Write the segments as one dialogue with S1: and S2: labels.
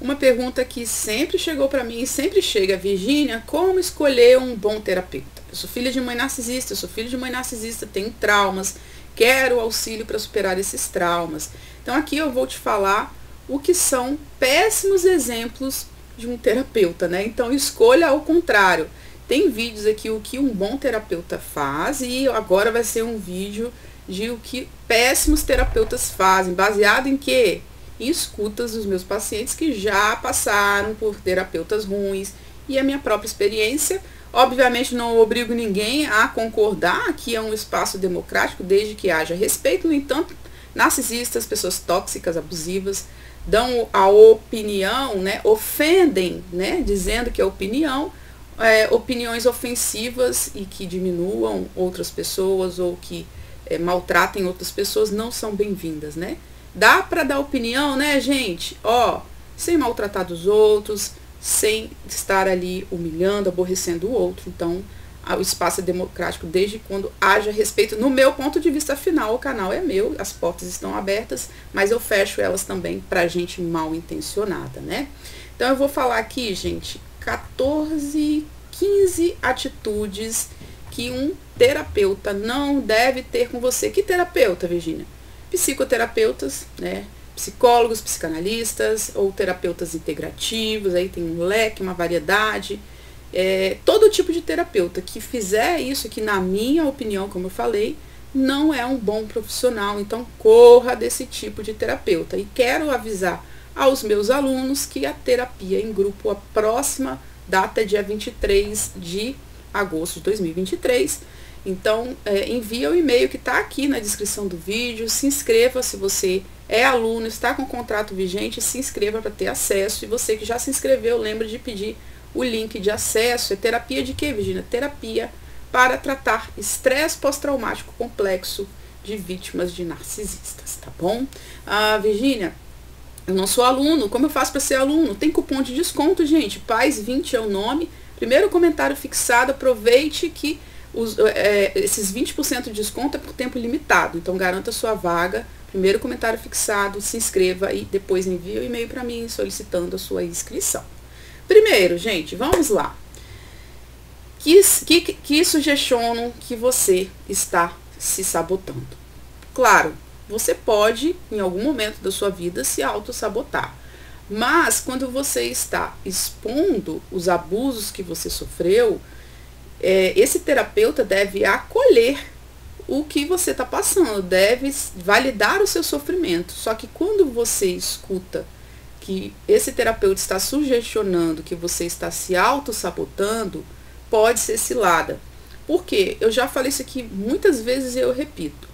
S1: Uma pergunta que sempre chegou para mim e sempre chega, Virgínia, como escolher um bom terapeuta? Eu sou filha de mãe narcisista, tenho traumas, quero auxílio para superar esses traumas. Então aqui eu vou te falar o que são péssimos exemplos de um terapeuta, né? Então escolha ao contrário. Tem vídeos aqui o que um bom terapeuta faz e agora vai ser um vídeo de o que péssimos terapeutas fazem, baseado em quê? Em escutas dos meus pacientes que já passaram por terapeutas ruins e a minha própria experiência. Obviamente não obrigo ninguém a concordar, aqui é um espaço democrático, desde que haja respeito. No entanto, narcisistas, pessoas tóxicas, abusivas, dão a opinião, né, ofendem, né, dizendo que é opinião, opiniões ofensivas e que diminuam outras pessoas ou que maltratem outras pessoas não são bem-vindas, né? Dá para dar opinião, né, gente? Ó, sem maltratar os outros, sem estar ali humilhando, aborrecendo o outro. Então, o espaço é democrático desde quando haja respeito. No meu ponto de vista final, o canal é meu, as portas estão abertas, mas eu fecho elas também para gente mal intencionada, né? Então, eu vou falar aqui, gente, 14, 15 atitudes que um terapeuta não deve ter com você. Que terapeuta, Virgínia? Psicoterapeutas, né? Psicólogos, psicanalistas ou terapeutas integrativos, aí tem um leque, uma variedade. Todo tipo de terapeuta que fizer isso, que na minha opinião, como eu falei, não é um bom profissional. Então corra desse tipo de terapeuta. E quero avisar aos meus alunos que a terapia em grupo, a próxima data é dia 23 de agosto de 2023. Então, envia o e-mail que está aqui na descrição do vídeo, se inscreva se você é aluno, está com contrato vigente, se inscreva para ter acesso. E você que já se inscreveu, lembra de pedir o link de acesso. É terapia de quê, Virgínia? Terapia para tratar estresse pós-traumático complexo de vítimas de narcisistas, tá bom? Virgínia, eu não sou aluno, como eu faço para ser aluno? Tem cupom de desconto, gente, PAIS20 é o nome. Primeiro comentário fixado, aproveite que esses 20% de desconto é por tempo limitado, então garanta sua vaga, primeiro comentário fixado, se inscreva e depois envie o e-mail para mim solicitando a sua inscrição. Primeiro, gente, vamos lá. Que sugestionam que você está se sabotando? Claro, você pode, em algum momento da sua vida, se auto-sabotar. Mas, quando você está expondo os abusos que você sofreu, esse terapeuta deve acolher o que você está passando, deve validar o seu sofrimento. Só que quando você escuta que esse terapeuta está sugestionando que você está se auto-sabotando, pode ser cilada. Por quê? Eu já falei isso aqui muitas vezes e eu repito.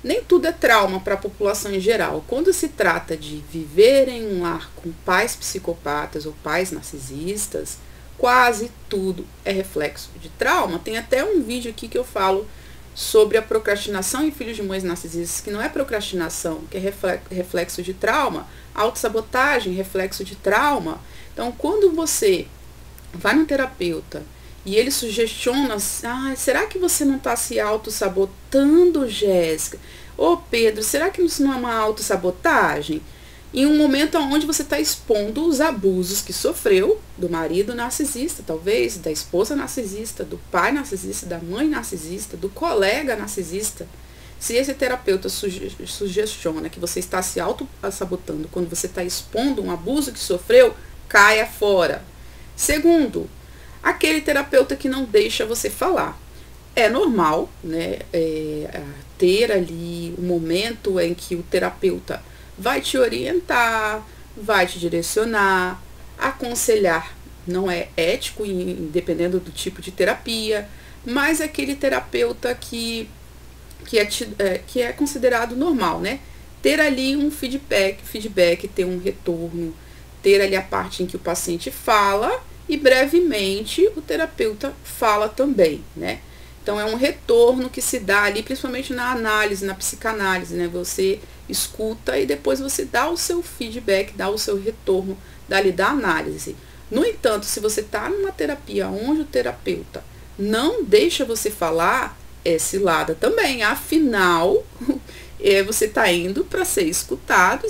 S1: Nem tudo é trauma para a população em geral. Quando se trata de viver em um lar com pais psicopatas ou pais narcisistas, quase tudo é reflexo de trauma. Tem até um vídeo aqui que eu falo sobre a procrastinação em filhos de mães narcisistas, que não é procrastinação, que é reflexo de trauma, autossabotagem, reflexo de trauma. Então, quando você vai num terapeuta e ele sugestiona, será que você não está se autossabotando, Jéssica? Ô Pedro, será que isso não é uma autossabotagem? Em um momento onde você está expondo os abusos que sofreu do marido narcisista, talvez, da esposa narcisista, do pai narcisista, da mãe narcisista, do colega narcisista. Se esse terapeuta sugestiona que você está se auto-sabotando quando você está expondo um abuso que sofreu, caia fora. Segundo, aquele terapeuta que não deixa você falar. É normal, né, ter ali um momento em que o terapeuta vai te orientar, vai te direcionar, aconselhar. Não é ético, dependendo do tipo de terapia, mas aquele terapeuta que é considerado normal, né? Ter ali um feedback, ter um retorno, ter ali a parte em que o paciente fala e brevemente o terapeuta fala também, né? Então é um retorno que se dá ali, principalmente na análise, na psicanálise, né? Você escuta e depois você dá o seu feedback, dá o seu retorno dali da análise. No entanto, se você está numa terapia onde o terapeuta não deixa você falar, é cilada também. Afinal, Você está indo para ser escutado e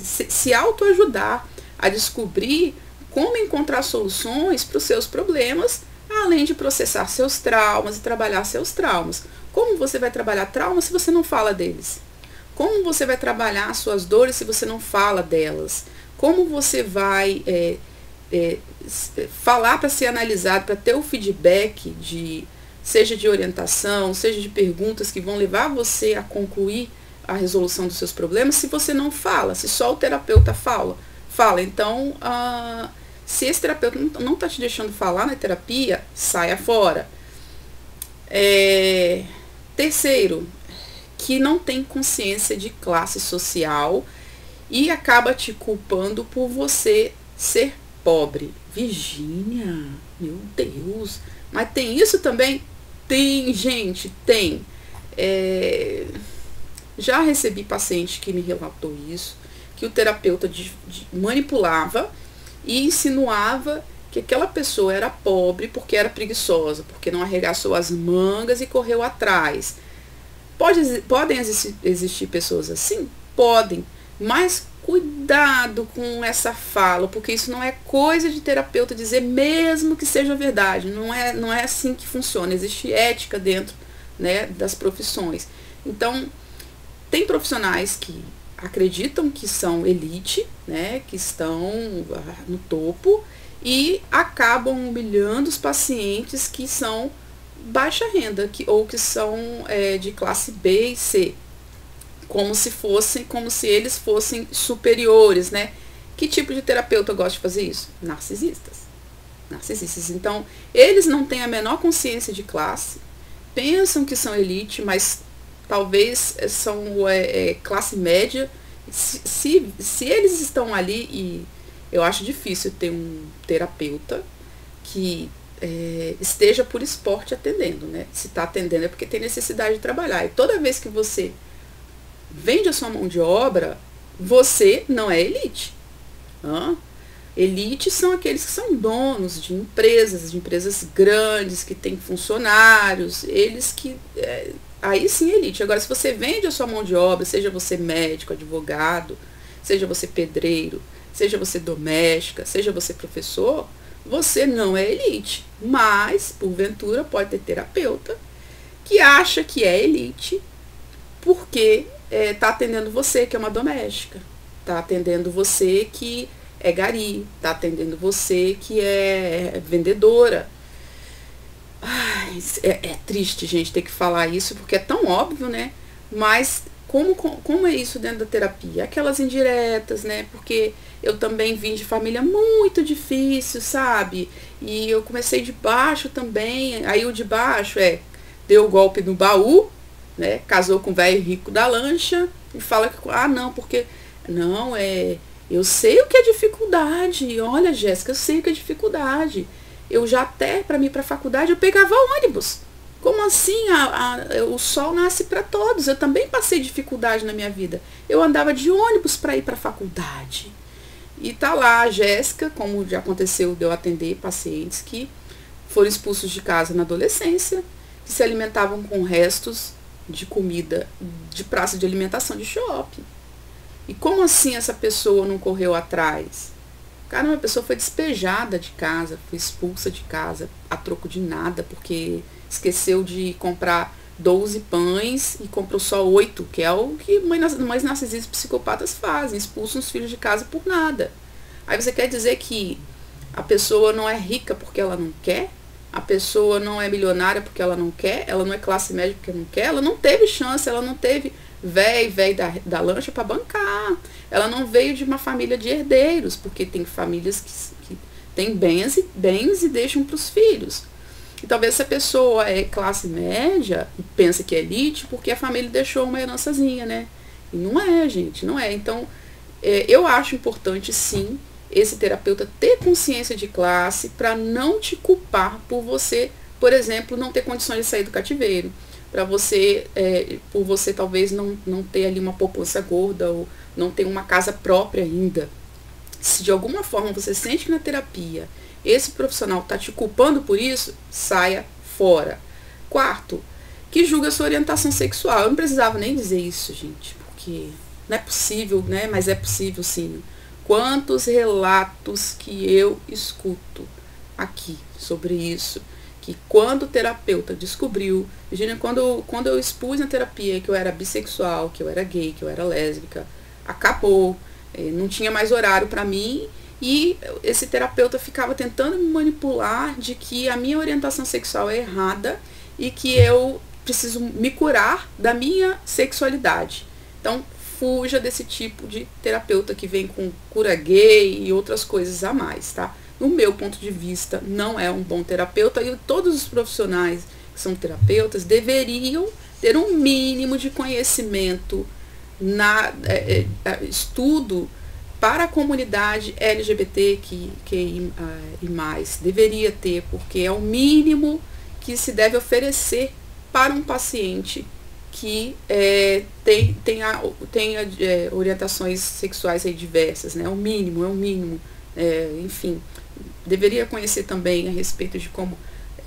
S1: se autoajudar a descobrir como encontrar soluções para os seus problemas, além de processar seus traumas e trabalhar seus traumas. Como você vai trabalhar traumas se você não fala deles? Como você vai trabalhar suas dores se você não fala delas? Como você vai falar para ser analisado, para ter o feedback, seja de orientação, seja de perguntas que vão levar você a concluir a resolução dos seus problemas, se você não fala, se só o terapeuta fala? Então, se esse terapeuta não está te deixando falar na terapia, saia fora. Terceiro, que não tem consciência de classe social e acaba te culpando por você ser pobre. Virgínia, meu Deus, mas tem isso também? Tem, gente, tem. Já recebi paciente que me relatou isso, que o terapeuta manipulava e insinuava que aquela pessoa era pobre porque era preguiçosa, porque não arregaçou as mangas e correu atrás. Podem existir pessoas assim? Podem, mas cuidado com essa fala, porque isso não é coisa de terapeuta dizer, mesmo que seja verdade. Não é assim que funciona. Existe ética dentro, né, das profissões. Então, tem profissionais que acreditam que são elite, né, que estão no topo e acabam humilhando os pacientes que são baixa renda ou que são de classe B e C. Como se eles fossem superiores, né? Que tipo de terapeuta gosta de fazer isso? Narcisistas. Então, eles não têm a menor consciência de classe, pensam que são elite, mas talvez são classe média. Se eles estão ali, e eu acho difícil ter um terapeuta que esteja por esporte atendendo, né? Se está atendendo é porque tem necessidade de trabalhar. E toda vez que você vende a sua mão de obra, você não é elite. Elite são aqueles que são donos de empresas grandes, que têm funcionários, eles que... aí sim é elite. Agora, se você vende a sua mão de obra, seja você médico, advogado, seja você pedreiro, seja você doméstica, seja você professor, você não é elite. Mas, porventura, pode ter terapeuta que acha que é elite porque está atendendo você que é uma doméstica, está atendendo você que é gari, está atendendo você que é vendedora. Ai, é triste, gente, ter que falar isso, porque é tão óbvio, né? Mas como é isso dentro da terapia? Aquelas indiretas, né? Porque eu também vim de família muito difícil, sabe? E eu comecei de baixo também. Aí o de baixo deu o golpe no baú, né? Casou com o velho rico da lancha e fala que, não, porque... Não, eu sei o que é dificuldade. Olha, Jéssica, eu sei o que é dificuldade. Eu já até, para mim, para a faculdade, eu pegava ônibus. Como assim? O sol nasce para todos. Eu também passei dificuldade na minha vida. Eu andava de ônibus para ir para a faculdade. E tá lá a Jéssica, como já aconteceu de eu atender pacientes que foram expulsos de casa na adolescência, que se alimentavam com restos de comida de praça de alimentação de shopping. E como assim essa pessoa não correu atrás? Cara, uma pessoa foi despejada de casa, foi expulsa de casa a troco de nada, porque esqueceu de comprar 12 pães e comprou só 8, que é o que mães narcisistas psicopatas fazem, expulsam os filhos de casa por nada. Aí você quer dizer que a pessoa não é rica porque ela não quer? A pessoa não é milionária porque ela não quer? Ela não é classe média porque não quer? Ela não teve chance, ela não teve velho da lancha para bancar. Ela não veio de uma família de herdeiros, porque tem famílias que têm bens e deixam para os filhos. E talvez essa pessoa é classe média e pensa que é elite porque a família deixou uma herançazinha, né? E não é, gente, não é. Então, eu acho importante, sim, esse terapeuta ter consciência de classe para não te culpar por você, por exemplo, não ter condições de sair do cativeiro. Para você, por você talvez não ter ali uma poupança gorda ou não ter uma casa própria ainda. Se de alguma forma você sente que na terapia esse profissional está te culpando por isso, saia fora. Quarto, que julga a sua orientação sexual. Eu não precisava nem dizer isso, gente, porque não é possível, né? Mas é possível sim. Quantos relatos que eu escuto aqui sobre isso, que quando o terapeuta descobriu, Virginia, quando eu expus na terapia que eu era bissexual, que eu era gay, que eu era lésbica, acabou, não tinha mais horário para mim, e esse terapeuta ficava tentando me manipular de que a minha orientação sexual é errada e que eu preciso me curar da minha sexualidade. Então, fuja desse tipo de terapeuta que vem com cura gay e outras coisas a mais, tá? No meu ponto de vista, não é um bom terapeuta, e todos os profissionais que são terapeutas deveriam ter um mínimo de conhecimento estudo para a comunidade LGBT e mais. Deveria ter, porque é o mínimo que se deve oferecer para um paciente que tenha orientações sexuais aí diversas, né? É o mínimo. Enfim, deveria conhecer também a respeito de como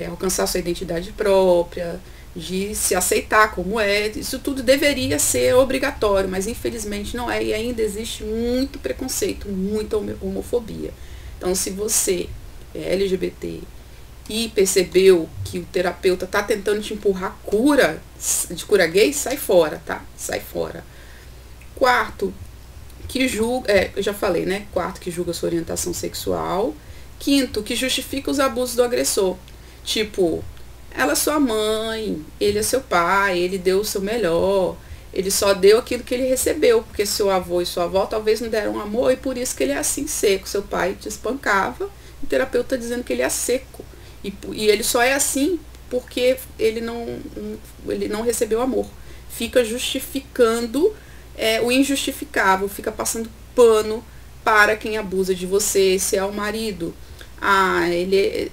S1: alcançar sua identidade própria, de se aceitar como é. Isso tudo deveria ser obrigatório, mas infelizmente não é, e ainda existe muito preconceito, muita homofobia. Então, se você é LGBT e percebeu que o terapeuta está tentando te empurrar de cura gay, sai fora, tá? Sai fora. Quarto, que julga, eu já falei, né? Quarto, que julga sua orientação sexual. Quinto, que justifica os abusos do agressor. Tipo, ela é sua mãe, ele é seu pai, ele deu o seu melhor, ele só deu aquilo que ele recebeu, porque seu avô e sua avó talvez não deram amor, e por isso que ele é assim seco. Seu pai te espancava, o terapeuta está dizendo que ele é seco. E ele só é assim porque ele não recebeu amor. Fica justificando o injustificável, fica passando pano para quem abusa de você. Se é o marido, ele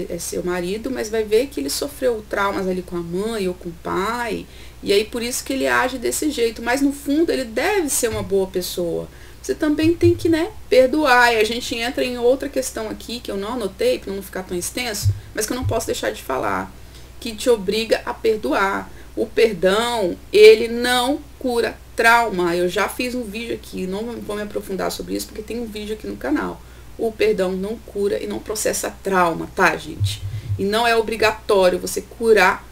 S1: é seu marido, mas vai ver que ele sofreu traumas ali com a mãe ou com o pai, e aí por isso que ele age desse jeito, mas no fundo ele deve ser uma boa pessoa. Você também tem que, perdoar. E a gente entra em outra questão aqui, que eu não anotei, para não ficar tão extenso, mas que eu não posso deixar de falar, que te obriga a perdoar. O perdão, ele não cura trauma. Eu já fiz um vídeo aqui, não vou me aprofundar sobre isso, porque tem um vídeo aqui no canal. O perdão não cura e não processa trauma, tá, gente? E não é obrigatório você curar,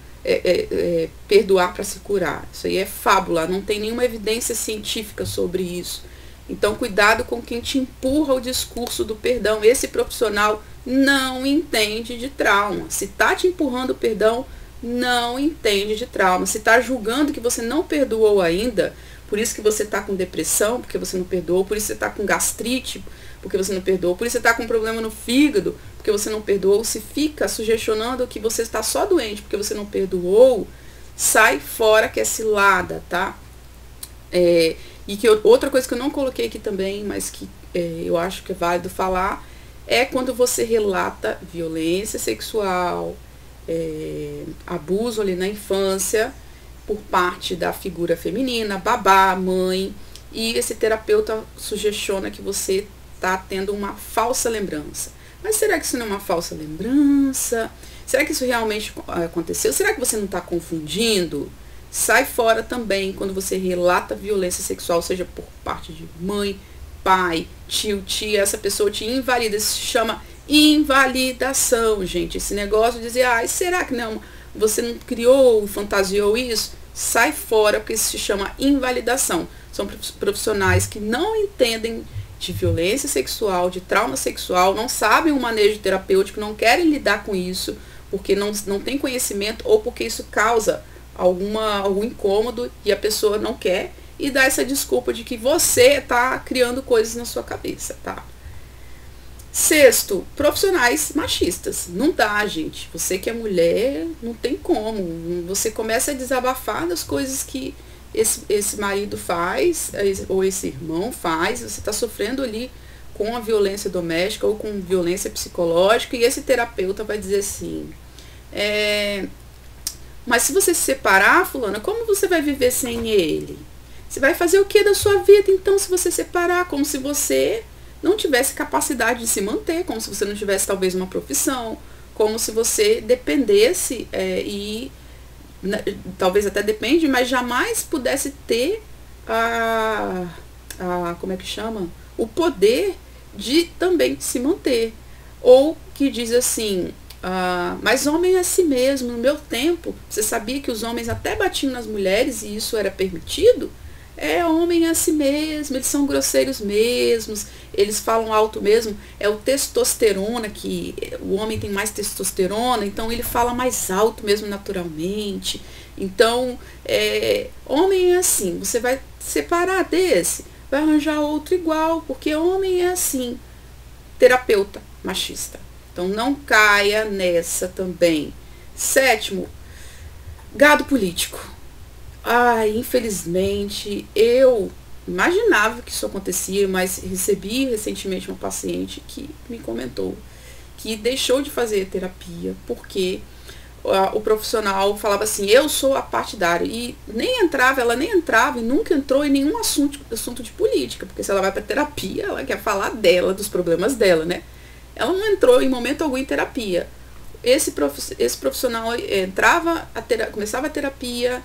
S1: perdoar para se curar. Isso aí é fábula, não tem nenhuma evidência científica sobre isso. Então, cuidado com quem te empurra o discurso do perdão. Esse profissional não entende de trauma. Se tá te empurrando o perdão, não entende de trauma. Se tá julgando que você não perdoou ainda, por isso que você tá com depressão, porque você não perdoou, por isso que você tá com gastrite, porque você não perdoou, por isso que você tá com problema no fígado, porque você não perdoou. Se fica sugestionando que você está só doente porque você não perdoou, sai fora, que é cilada, tá? E que outra coisa que eu não coloquei aqui também, mas que eu acho que é válido falar, é quando você relata violência sexual, abuso ali na infância, por parte da figura feminina, babá, mãe, e esse terapeuta sugestiona que você está tendo uma falsa lembrança. Mas será que isso não é uma falsa lembrança? Será que isso realmente aconteceu? Será que você não está confundindo? Sai fora também quando você relata violência sexual, seja por parte de mãe, pai, tio, tia, essa pessoa te invalida. Isso se chama invalidação, gente. Esse negócio de dizer, será que não, você não criou, fantasiou isso? Sai fora, porque isso se chama invalidação. São profissionais que não entendem de violência sexual, de trauma sexual, não sabem o manejo terapêutico, não querem lidar com isso, porque não tem conhecimento ou porque isso causa algum incômodo e a pessoa não quer, e dá essa desculpa de que você está criando coisas na sua cabeça, tá? Sexto, profissionais machistas. Não dá, gente. Você que é mulher, não tem como. Você começa a desabafar das coisas que esse marido faz, ou esse irmão faz, você está sofrendo ali com a violência doméstica ou com violência psicológica, e esse terapeuta vai dizer assim, mas se você se separar, fulana, como você vai viver sem ele? Você vai fazer o que da sua vida, então, se você separar? Como se você não tivesse capacidade de se manter, como se você não tivesse, talvez, uma profissão, como se você dependesse e talvez até depende, mas jamais pudesse ter como é que chama? O poder de também se manter. Ou que diz assim, mas homem é assim mesmo. No meu tempo, você sabia que os homens até batiam nas mulheres e isso era permitido? Homem é assim mesmo, eles são grosseiros mesmos, eles falam alto mesmo, é o testosterona, que o homem tem mais testosterona, então ele fala mais alto mesmo naturalmente. Então, homem é assim, você vai separar desse, vai arranjar outro igual, porque homem é assim, terapeuta machista. Então não caia nessa também. 7º, gado político. Infelizmente, eu imaginava que isso acontecia, mas recebi recentemente uma paciente que me comentou que deixou de fazer terapia porque o profissional falava assim, eu sou apartidário, e ela nem entrava e nunca entrou em nenhum assunto de política, porque se ela vai para terapia, ela quer falar dela, dos problemas dela, né? Ela não entrou em momento algum em terapia. Esse profissional começava a terapia,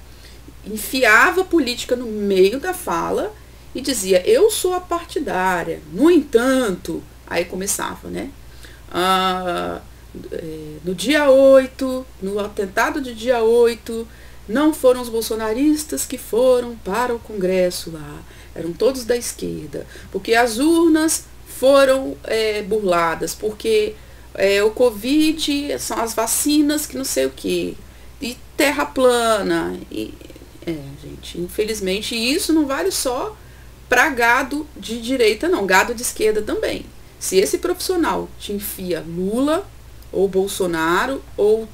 S1: enfiava a política no meio da fala e dizia, eu sou a partidária, no entanto, aí começava, né? No dia 8, no atentado de dia 8, não foram os bolsonaristas que foram para o Congresso lá, eram todos da esquerda, porque as urnas foram burladas, porque o Covid são as vacinas que não sei o que, e terra plana, gente, infelizmente isso não vale só para gado de direita não, gado de esquerda também. Se esse profissional te enfia Lula ou Bolsonaro, ou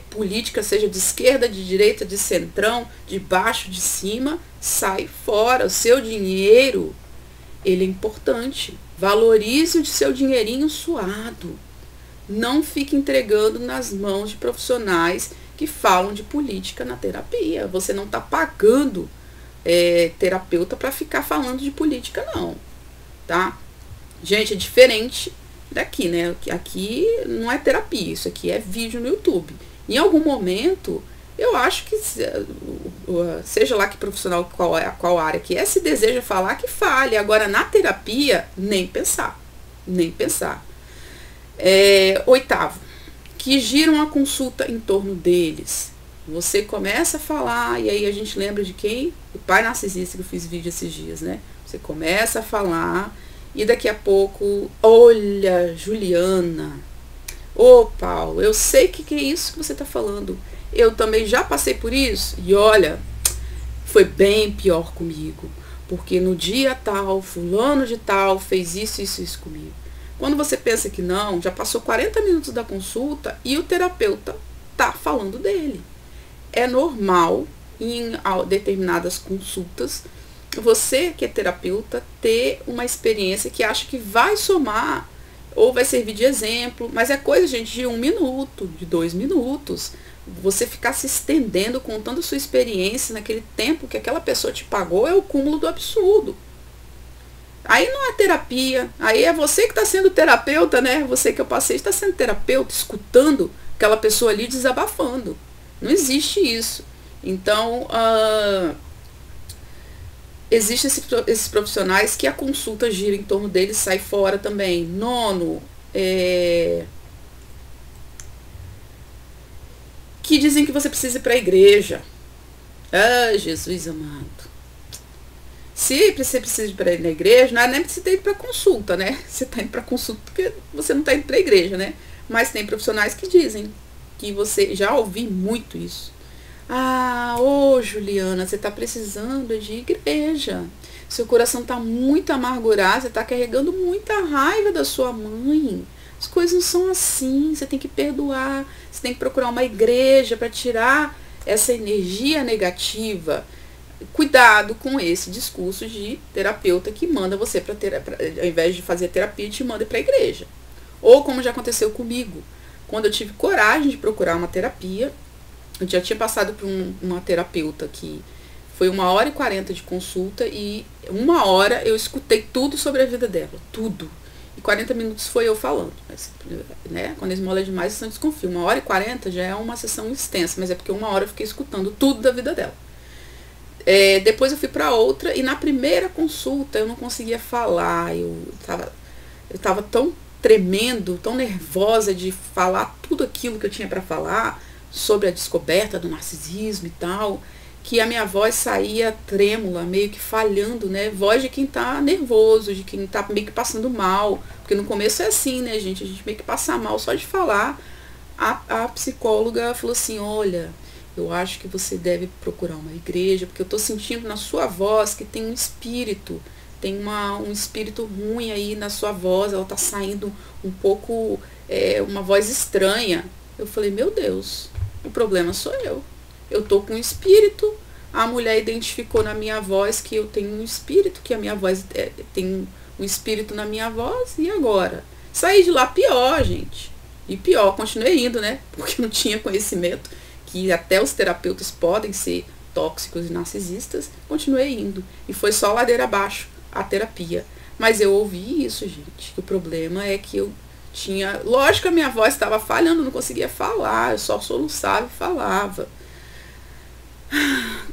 S1: política, seja de esquerda, de direita, de centrão, de baixo, de cima, sai fora. O seu dinheiro, ele é importante. Valorize o seu dinheirinho suado. Não fique entregando nas mãos de profissionais que falam de política na terapia. Você não está pagando terapeuta para ficar falando de política, não. Tá? Gente, é diferente daqui, né? Aqui não é terapia, isso aqui é vídeo no YouTube. Em algum momento, eu acho que, seja lá que profissional, qual área que se deseja falar, que fale. Agora, na terapia, nem pensar. Nem pensar. 8º, que giram a consulta em torno deles. Você começa a falar, e aí a gente lembra de quem? O pai narcisista, que eu fiz vídeo esses dias, né? Você começa a falar, e daqui a pouco, olha, Juliana, Paulo, eu sei que é isso que você está falando. Eu também já passei por isso, e olha, foi bem pior comigo, porque no dia tal, fulano de tal fez isso comigo. Quando você pensa que não, já passou 40 minutos da consulta e o terapeuta está falando dele. É normal, em determinadas consultas, você que é terapeuta ter uma experiência que acha que vai somar ou vai servir de exemplo, mas é coisa, gente, de 1 minuto, de 2 minutos. Você ficar se estendendo, contando sua experiência naquele tempo que aquela pessoa te pagou, é o cúmulo do absurdo. Aí não é terapia, aí é você que está sendo terapeuta, né? Você que eu passei está sendo terapeuta, escutando aquela pessoa ali desabafando. Não existe isso. Então, existem esses profissionais que a consulta gira em torno deles, sai fora também. 9º, que dizem que você precisa ir para a igreja. Jesus amado. Se você precisa ir para ir na igreja, não é nem porque você tem que ir para consulta, né? Você está indo para consulta porque você não está indo para a igreja, né? Mas tem profissionais que dizem que você, já ouvi muito isso. Juliana, você está precisando de igreja. Seu coração está muito amargurado, você está carregando muita raiva da sua mãe. As coisas não são assim, você tem que perdoar, você tem que procurar uma igreja para tirar essa energia negativa. Cuidado com esse discurso de terapeuta que manda você para terapia, ao invés de fazer terapia, te manda para a igreja. Ou como já aconteceu comigo, quando eu tive coragem de procurar uma terapia, eu já tinha passado por uma terapeuta que foi 1h40 de consulta e 1 hora eu escutei tudo sobre a vida dela, tudo. e 40 minutos foi eu falando. Mas, né, quando a esmola é demais, eu desconfio. 1h40 já é uma sessão extensa, mas é porque 1 hora eu fiquei escutando tudo da vida dela. Depois eu fui para outra, e na primeira consulta eu não conseguia falar, eu tava tão tremendo, tão nervosa de falar tudo aquilo que eu tinha para falar sobre a descoberta do narcisismo e tal, que a minha voz saía trêmula, meio que falhando, né? Voz de quem tá nervoso, de quem tá meio que passando mal, porque no começo é assim, né, gente? A gente meio que passa mal só de falar. A psicóloga falou assim, olha, eu acho que você deve procurar uma igreja, porque eu tô sentindo na sua voz que tem um espírito, tem um espírito ruim aí na sua voz, ela tá saindo um pouco, uma voz estranha. Eu falei, meu Deus, o problema sou eu. Eu tô com um espírito, a mulher identificou na minha voz que eu tenho um espírito, que a minha voz tem um espírito na minha voz, e agora? Saí de lá pior, gente. E pior, continuei indo, né? Porque eu não tinha conhecimento que até os terapeutas podem ser tóxicos e narcisistas, continuei indo. E foi só ladeira abaixo a terapia. Mas eu ouvi isso, gente. Que o problema é que eu tinha... Lógico que a minha voz estava falhando, não conseguia falar, eu só soluçava e falava.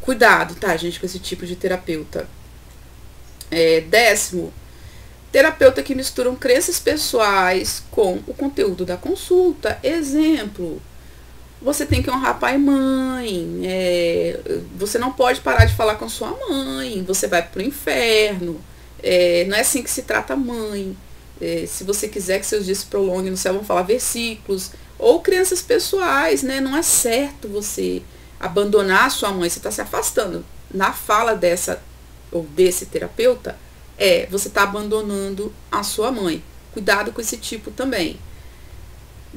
S1: Cuidado, tá, gente, com esse tipo de terapeuta. 10º, terapeuta que misturam crenças pessoais com o conteúdo da consulta. Exemplo, você tem que honrar pai e mãe, você não pode parar de falar com sua mãe, você vai pro inferno, não é assim que se trata a mãe, se você quiser que seus dias se prolonguem no céu, vão falar versículos, ou crenças pessoais, né? Não é certo você abandonar a sua mãe, você está se afastando. Na fala dessa ou desse terapeuta, você está abandonando a sua mãe. Cuidado com esse tipo também.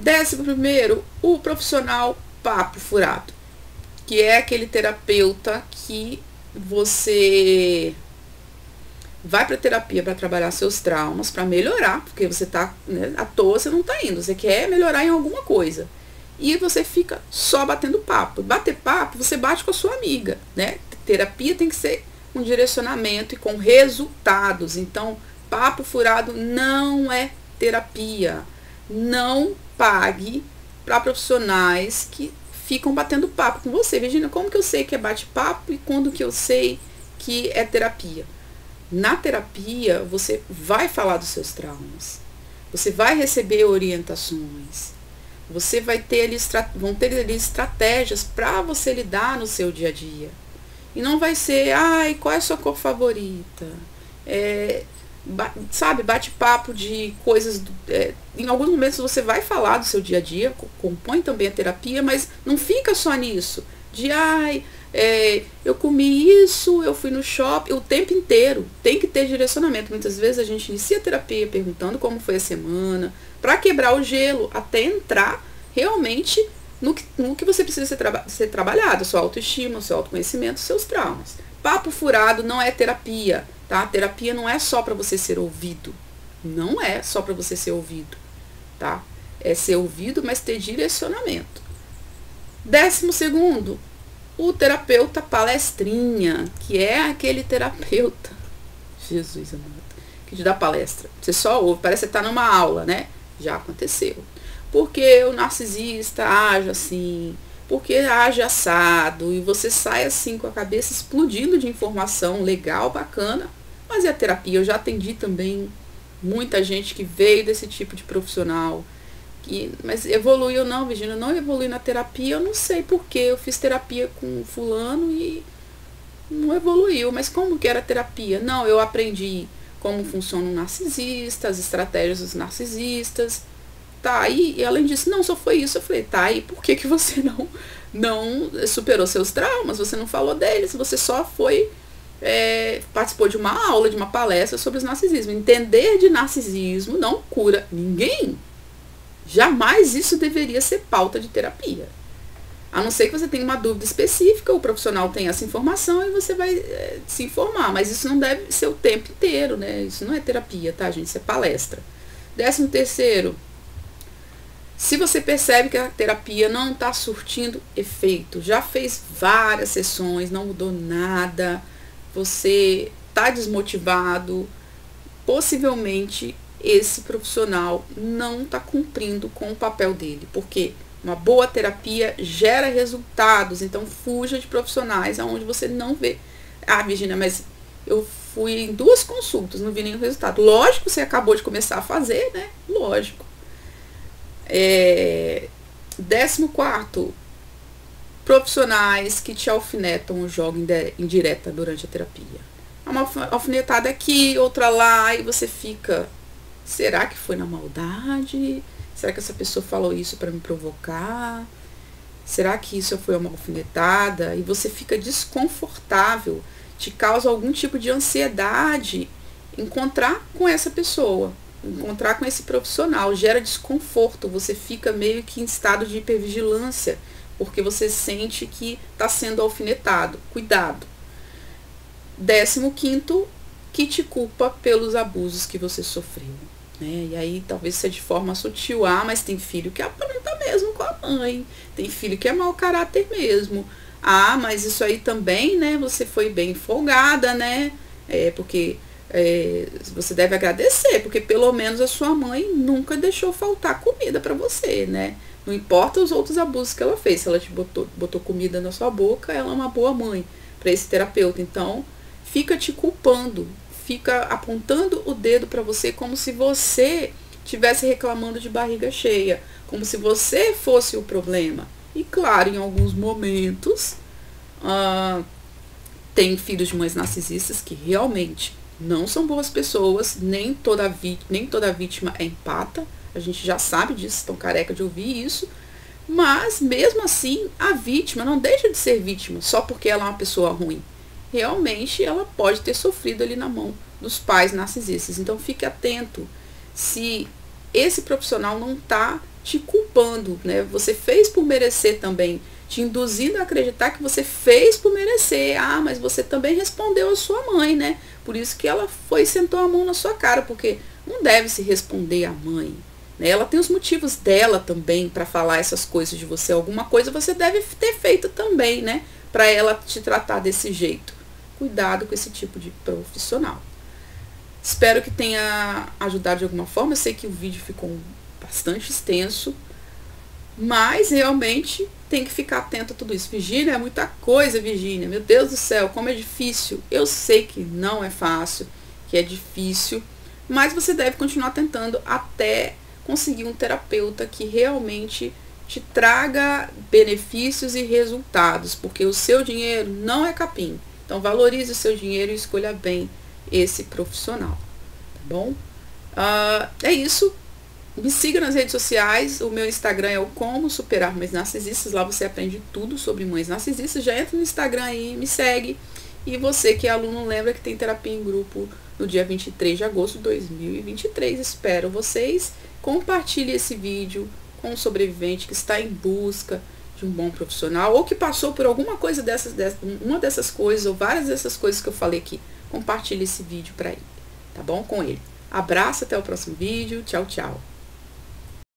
S1: 11º, o profissional papo furado, que é aquele terapeuta que você vai para terapia para trabalhar seus traumas, para melhorar, porque você tá, né, à toa você não tá indo, você quer melhorar em alguma coisa. E você fica só batendo papo. Bater papo, você bate com a sua amiga, né? Terapia tem que ser com direcionamento e com resultados. Então, papo furado não é terapia. Não pague para profissionais que ficam batendo papo com você. Virginia, como que eu sei que é bate-papo e quando que eu sei que é terapia? Na terapia, você vai falar dos seus traumas. Você vai receber orientações. Você vai ter vão ter ali estratégias para você lidar no seu dia a dia. E não vai ser, ai, qual é a sua cor favorita? Sabe, bate-papo de coisas. Em alguns momentos você vai falar do seu dia a dia, compõe também a terapia, mas não fica só nisso. De, ai, eu comi isso, eu fui no shopping, o tempo inteiro. Tem que ter direcionamento. Muitas vezes a gente inicia a terapia perguntando como foi a semana, para quebrar o gelo, até entrar realmente no que você precisa ser trabalhado, sua autoestima, seu autoconhecimento, seus traumas. Papo furado não é terapia, tá? Terapia não é só para você ser ouvido. Não é só para você ser ouvido, tá? É ser ouvido, mas ter direcionamento. 12º, o terapeuta palestrinha, que é aquele terapeuta, Jesus amado, que te dá palestra. Você só ouve, parece que você tá numa aula, né? Já aconteceu. Porque o narcisista age assim, porque age assado, e você sai assim com a cabeça explodindo de informação legal, bacana. Mas e a terapia? Eu já atendi também muita gente que veio desse tipo de profissional, mas evoluiu não, Virginia, não evolui na terapia, eu não sei porquê, eu fiz terapia com fulano e não evoluiu, mas como que era a terapia? Não, eu aprendi como funciona um narcisista, as estratégias dos narcisistas. Tá, e além disso, não, só foi isso. Eu falei, tá, e por que você não superou seus traumas? Você não falou deles, você só foi, participou de uma aula, de uma palestra sobre os narcisismo. Entender de narcisismo não cura ninguém. Jamais isso deveria ser pauta de terapia. A não ser que você tenha uma dúvida específica, o profissional tem essa informação e você vai se informar. Mas isso não deve ser o tempo inteiro, né? Isso não é terapia, tá, gente? Isso é palestra. 13º, se você percebe que a terapia não está surtindo efeito, já fez várias sessões, não mudou nada, você está desmotivado, possivelmente esse profissional não está cumprindo com o papel dele, porque uma boa terapia gera resultados, então fuja de profissionais onde você não vê. Ah, Virginia, mas eu fui em 2 consultas, não vi nenhum resultado. Lógico, você acabou de começar a fazer, né? Lógico. 14º, profissionais que te alfinetam ou jogam indireta durante a terapia. Uma alfinetada aqui, outra lá, e você fica, será que foi na maldade? Será que essa pessoa falou isso para me provocar? Será que isso foi uma alfinetada? E você fica desconfortável, te causa algum tipo de ansiedade encontrar com essa pessoa, encontrar com esse profissional, gera desconforto, você fica meio que em estado de hipervigilância, porque você sente que está sendo alfinetado. Cuidado. 15º, que te culpa pelos abusos que você sofreu. Né? E aí talvez seja de forma sutil, mas tem filho que apronta mesmo com a mãe, tem filho que é mau caráter mesmo, mas isso aí também, né, você foi bem folgada, né, porque você deve agradecer, porque pelo menos a sua mãe nunca deixou faltar comida para você, né, não importa os outros abusos que ela fez, se ela te botou comida na sua boca, ela é uma boa mãe para esse terapeuta, então fica te culpando, fica apontando o dedo para você como se você estivesse reclamando de barriga cheia, como se você fosse o problema. E claro, em alguns momentos, tem filhos de mães narcisistas que realmente não são boas pessoas, nem toda vítima é empata, a gente já sabe disso, estão careca de ouvir isso, mas mesmo assim, a vítima não deixa de ser vítima só porque ela é uma pessoa ruim. Realmente ela pode ter sofrido ali na mão dos pais narcisistas. Então fique atento se esse profissional não está te culpando, né? Você fez por merecer também, te induzindo a acreditar que você fez por merecer. Mas você também respondeu a sua mãe, né? Por isso que ela foi e sentou a mão na sua cara, porque não deve se responder à mãe, né? Ela tem os motivos dela também para falar essas coisas de você. Alguma coisa você deve ter feito também, né? Para ela te tratar desse jeito. Cuidado com esse tipo de profissional. Espero que tenha ajudado de alguma forma. Eu sei que o vídeo ficou bastante extenso, mas realmente tem que ficar atento a tudo isso. Virginia, é muita coisa, Virginia. Meu Deus do céu, como é difícil. Eu sei que não é fácil, que é difícil, mas você deve continuar tentando até conseguir um terapeuta que realmente te traga benefícios e resultados, porque o seu dinheiro não é capim. Então valorize o seu dinheiro e escolha bem esse profissional, tá bom? É isso. Me siga nas redes sociais. O meu Instagram é o Como Superar Mães Narcisistas. Lá você aprende tudo sobre mães narcisistas. Já entra no Instagram aí, me segue. E você que é aluno, lembra que tem terapia em grupo no dia 23 de agosto de 2023. Espero vocês. Compartilhe esse vídeo com um sobrevivente que está em busca de um bom profissional ou que passou por alguma coisa uma dessas coisas ou várias dessas coisas que eu falei aqui. Compartilhe esse vídeo para ele, tá bom? Com ele. Abraço, até o próximo vídeo. Tchau, tchau.